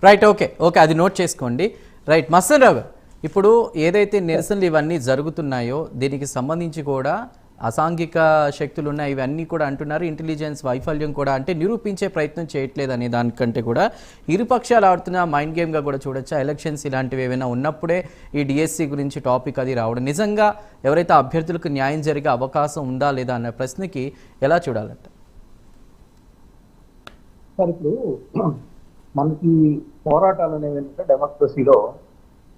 Right, okay okay, అది note చేసుకోండి. Right, Mastan రావు గారు, ఇప్పుడు ఏదైతే నిరసనలు ఇవన్నీ జరుగుతున్నాయో దీనికి సంబంధించి కూడా అసాంఘిక శక్తులు ఉన్నాయి, ఇవన్నీ కూడా అంటున్నారు. ఇంటెలిజెన్స్ వైఫల్యం కూడా అంటే నిరూపించే ప్రయత్నం చేయట్లేదు అనే దానికంటే కూడా ఇరుపక్షాలు ఆడుతున్న మైండ్ గేమ్గా కూడా చూడొచ్చా? ఎలక్షన్స్ ఇలాంటివి ఏమైనా ఉన్నప్పుడే ఈ డిఎస్సి గురించి టాపిక్ అది రావడం నిజంగా ఎవరైతే అభ్యర్థులకు న్యాయం జరిగే అవకాశం ఉందా లేదా అన్న ప్రశ్నకి ఎలా చూడాలంట? సార్, ఇప్పుడు మనకి పోరాటాలు అనేవి ఏంటంటే డెమోక్రసీలో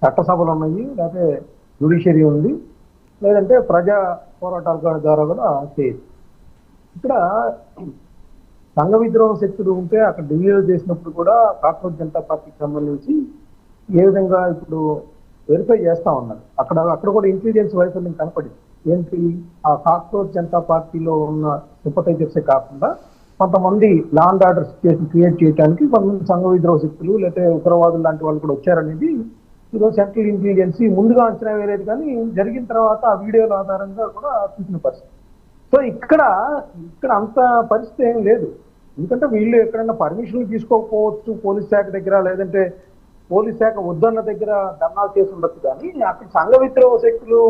చట్టసభలు ఉన్నాయి, లేకపోతే జ్యుడిషియరీ ఉంది, లేదంటే ప్రజా పోరాటాల ద్వారా కూడా చేయొచ్చు. ఇక్కడ సంఘ విద్రోహ శక్తులు ఉంటే అక్కడ ఢిల్లీలో చేసినప్పుడు కూడా కాక్రోచ్ జనతా పార్టీకి సంబంధించి ఏ విధంగా ఇప్పుడు వెరిఫై చేస్తా ఉన్నారు. అక్కడ కూడా ఇంటెలిజెన్స్ వైఫల్యం కనపడింది. ఏంటి, ఆ కాక్రోచ్ జనతా పార్టీలో ఉన్న సింపథైజర్సే కాకుండా కొంతమంది law and order situation create చేయడానికి కొంతమంది సంఘ విద్రోహ శక్తులు లేకపోతే ఉగ్రవాదులు లాంటి వాళ్ళు కూడా వచ్చారనేది ఈరోజు సెంట్రల్ ఇంటెలిజెన్సీ ముందుగా అంచనా వేయలేదు, కానీ జరిగిన తర్వాత ఆ వీడియోల ఆధారంగా కూడా చూసిన పరిస్థితి. సో ఇక్కడ అంత పరిస్థితి ఏం లేదు. ఎందుకంటే వీళ్ళు ఎక్కడైనా పర్మిషన్లు తీసుకోకపోవచ్చు పోలీస్ శాఖ దగ్గర, లేదంటే పోలీస్ శాఖ వద్దన్న దగ్గర ధర్నాలు చేసి ఉండొచ్చు, కానీ అక్కడ సంఘ విద్రోహ శక్తులు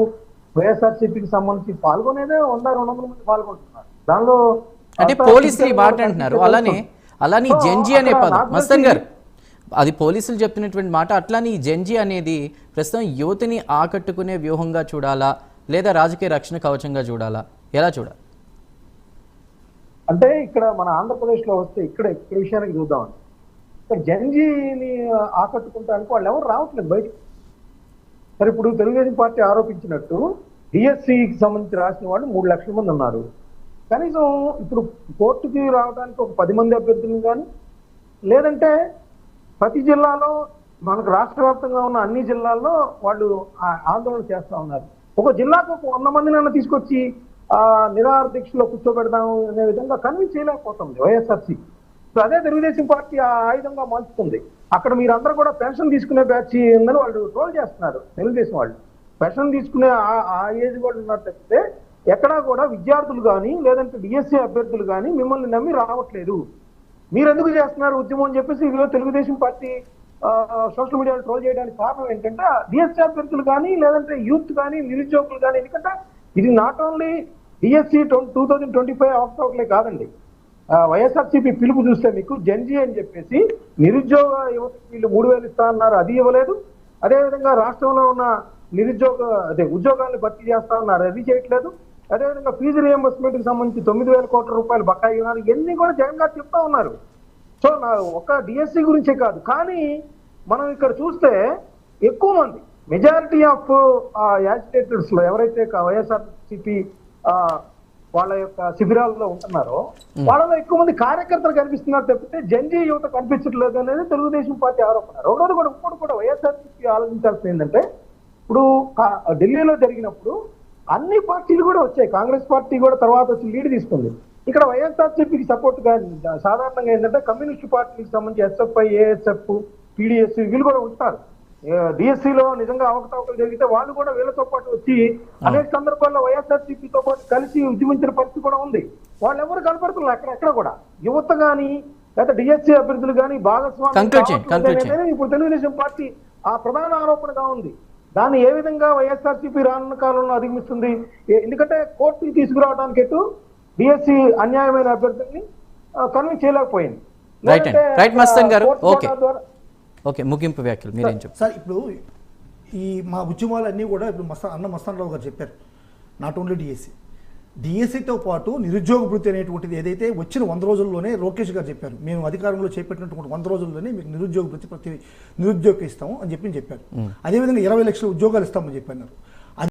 వైఎస్ఆర్సీపీకి సంబంధించి పాల్గొనేదే 100-200 మంది పాల్గొంటున్నారు. దానిలో అంటే పోలీసులు మాట అంటున్నారు, అలానే జెంజీ అనే పదం మస్తన్ గారు, అది పోలీసులు చెప్తున్నటువంటి మాట. అట్లానే ఈ జెంజీ అనేది ప్రస్తుతం యువతిని ఆకట్టుకునే వ్యూహంగా చూడాలా లేదా రాజకీయ రక్షణ కవచంగా చూడాలా, ఎలా చూడాలి? అంటే ఇక్కడ మన ఆంధ్రప్రదేశ్లో వస్తే ఇక్కడ విషయానికి చూద్దామండి. ఇక్కడ జెంజీని ఆకట్టుకుంటానికి వాళ్ళు ఎవరు రావట్లేదు బయటకు. మరి ఇప్పుడు తెలుగుదేశం పార్టీ ఆరోపించినట్టు డిఎస్సికి సంబంధించి రాసిన వాళ్ళు 3 లక్షల మంది ఉన్నారు. కనీసం ఇప్పుడు కోర్టుకి రావడానికి ఒక 10 మంది అభ్యర్థులను కానీ, లేదంటే ప్రతి జిల్లాలో మనకు రాష్ట్ర వ్యాప్తంగా ఉన్న అన్ని జిల్లాల్లో వాళ్ళు ఆందోళన చేస్తూ ఉన్నారు. ఒక జిల్లాకు ఒక 100 మందినైనా తీసుకొచ్చి నిరాహార దీక్షలో కూర్చోబెడదాం అనే విధంగా కన్విన్స్ చేయలేకపోతుంది వైఎస్ఆర్సీ. సో అదే తెలుగుదేశం పార్టీ ఆ ఆయుధంగా మార్చుతుంది. అక్కడ మీరందరూ కూడా పెన్షన్ తీసుకునే బ్యాచ్ ఉందని వాళ్ళు ట్రోల్ చేస్తున్నారు. తెలుగుదేశం వాళ్ళు పెన్షన్ తీసుకునే ఆ ఏజ్ వాళ్ళు ఉన్నారు తప్పితే ఎక్కడా కూడా విద్యార్థులు కానీ లేదంటే డిఎస్సీ అభ్యర్థులు కానీ మిమ్మల్ని నమ్మి రావట్లేదు. మీరు ఎందుకు చేస్తున్నారు ఉద్యమం అని చెప్పేసి ఈరోజు తెలుగుదేశం పార్టీ సోషల్ మీడియాలో ట్రోల్ చేయడానికి కారణం ఏంటంటే డిఎస్సీ అభ్యర్థులు కానీ లేదంటే యూత్ కానీ నిరుద్యోగులు కానీ. ఎందుకంటే ఇది నాట్ ఓన్లీ డిఎస్సీ 2025 అవసరాలే కాదండి. వైఎస్ఆర్సీపీ పిలుపు చూస్తే మీకు జెంజీ అని చెప్పేసి నిరుద్యోగ యువతకి వీళ్ళు 3,000 ఇస్తా అన్నారు, అది ఇవ్వలేదు. అదేవిధంగా రాష్ట్రంలో ఉన్న ఉద్యోగాలను భర్తీ చేస్తా ఉన్నారు, అది చేయట్లేదు. అదేవిధంగా ఫీజు రియంబర్స్మెంట్ కి సంబంధించి 9,000 కోట్ల రూపాయలు బకాయి ఉన్నారు, ఇవన్నీ కూడా జగన్ గారు చెప్తా ఉన్నారు. సో ఒక డిఎస్సీ గురించే కాదు, కానీ మనం ఇక్కడ చూస్తే ఎక్కువ మంది మెజారిటీ ఆఫ్ యాజిటేటర్స్ లో ఎవరైతే వైఎస్ఆర్సీపీ వాళ్ళ యొక్క శిబిరాల్లో ఉంటున్నారో వాళ్ళలో ఎక్కువ మంది కార్యకర్తలు కనిపిస్తున్నారు తప్పితే జెంజీ యువత కనిపించట్లేదు అనేది తెలుగుదేశం పార్టీ ఆరోపణ. రెండోది కూడా ఇంకోటి కూడా వైఎస్ఆర్సీపీ ఆలోచించాల్సింది ఏంటంటే, ఇప్పుడు ఢిల్లీలో జరిగినప్పుడు అన్ని పార్టీలు కూడా వచ్చాయి, కాంగ్రెస్ పార్టీ కూడా తర్వాత వచ్చి లీడ్ తీసుకుంది. ఇక్కడ వైఎస్ఆర్సీపీకి సపోర్ట్ గా సాధారణంగా ఏంటంటే కమ్యూనిస్ట్ పార్టీకి సంబంధించి ఎస్ఎఫ్ఐ, ఏఎస్ఎఫ్, పీడిఎస్ వీళ్ళు కూడా ఉంటారు. డిఎస్సీలో నిజంగా అవకతవకలు జరిగితే వాళ్ళు కూడా వీళ్ళతో పాటు వచ్చి అనేక సందర్భాల్లో వైఎస్ఆర్సీపీతో పాటు కలిసి ఉద్యమించిన పరిస్థితి కూడా ఉంది. వాళ్ళు ఎవరు కనపడుతున్నారు ఎక్కడ కూడా యువత కానీ లేదా డిఎస్సీ అభ్యర్థులు కానీ భాగస్వామ్యం ఇప్పుడు తెలుగుదేశం పార్టీ ఆ ప్రధాన ఆరోపణగా ఉంది. దాన్ని ఏ విధంగా వైఎస్ఆర్సీపీ రానున్న కాలంలో అధిగమిస్తుంది? ఎందుకంటే కోర్టుకి తీసుకురావడానికి ఎటు డిఎస్సీ అన్యాయమైన అభ్యర్థుల్ని కన్విన్స్ చేయలేకపోయింది. ముగింపు వ్యాఖ్యలు మీరేం చెప్తారు సార్? ఇప్పుడు ఈ మా ఉద్యమాలన్నీ కూడా ఇప్పుడు మస్తాన్రావు గారు చెప్పారు, నాట్ ఓన్లీ డిఎస్సితో పాటు నిరుద్యోగ వృత్తి అనేటువంటిది ఏదైతే వచ్చిన 100 రోజుల్లోనే లోకేష్ గారు చెప్పారు, మేము అధికారంలో చేపట్టినటువంటి 100 రోజుల్లోనే మీకు నిరుద్యోగ వృత్తి ప్రతి నిరుద్యోగం ఇస్తాము అని చెప్పారు. అదేవిధంగా 20 లక్షల ఉద్యోగాలు ఇస్తామని చెప్పారు.